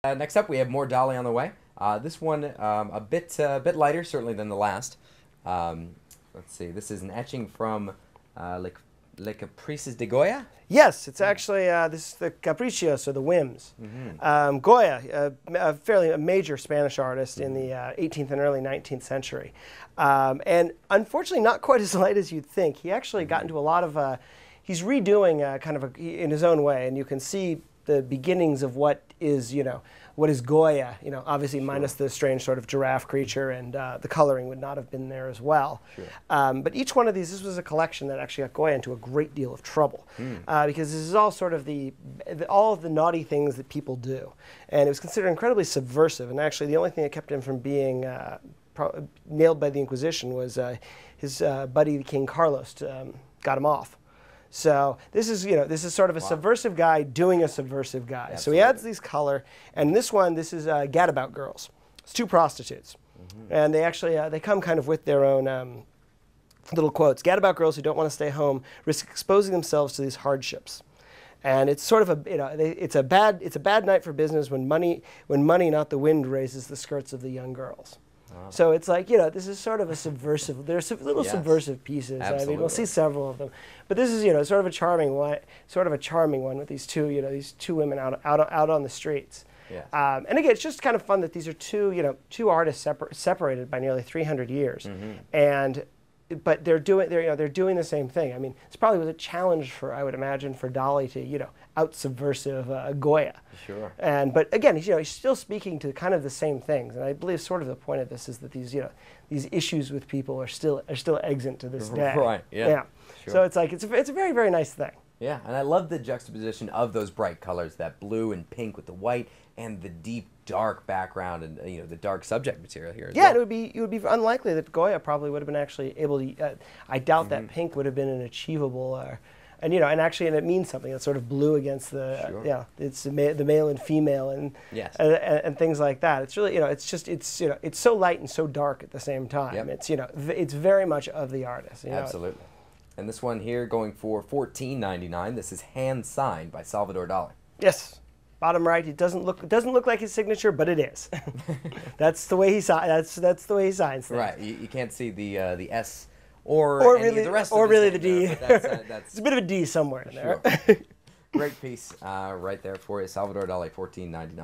Next up, we have more Dali on the way. This one a bit lighter, certainly than the last. Let's see. This is an etching from Le Caprices De Goya. Yes, it's actually this is the Caprichos, or the Whims. Goya, a major Spanish artist in the 18th and early 19th century, and unfortunately not quite as light as you'd think. He actually got into a lot of he's redoing in his own way, and you can see the beginnings of what is Goya, obviously minus the strange sort of giraffe creature, and the coloring would not have been there as well. Sure. But each one of these, this was a collection that actually got Goya into a great deal of trouble, because this is all sort of all of the naughty things that people do. And it was considered incredibly subversive, and actually the only thing that kept him from being nailed by the Inquisition was his buddy, King Carlos, got him off. So this is sort of a subversive guy doing a subversive guy. Absolutely. So he adds these color, and this is Gadabout Girls. It's two prostitutes, and they actually they come kind of with their own little quotes. Gadabout girls who don't want to stay home risk exposing themselves to these hardships, and it's sort of it's a bad night for business when money, not the wind, raises the skirts of the young girls. So it's like, this is sort of a subversive, there's little subversive pieces. Absolutely. I mean, we'll see several of them. But this is, sort of a charming one with these two women out on the streets. Yes. And again, it's just kind of fun that these are two artists separated by nearly 300 years. But they're doing the same thing. I mean, this probably was a challenge I would imagine, for Dali to out-subversive Goya. Sure. But again, he's still speaking to kind of the same things, and I believe sort of the point of this is that these issues with people are still extant to this day. Right. Yeah. Yeah. Sure. So it's like it's a very, very nice thing. Yeah, and I love the juxtaposition of those bright colors, that blue and pink with the white, and the deep dark background, and the dark subject material here as well. It would be unlikely that Goya probably would have been actually able to. I doubt that pink would have been an achievable. And it means something. It's sort of blue against the it's the male and female, and and things like that. It's really it's so light and so dark at the same time. Yep. It's very much of the artist. Absolutely. And this one here going for $14.99. This is hand signed by Salvador Dali. Yes. Bottom right, it doesn't look like his signature, but it is. That's the way he signs. That's the way he signs things. Right. You can't see the S or any really of the rest or of really the D. That's it's a bit of a D somewhere in there. Great piece right there for you, Salvador Dali, $14.99.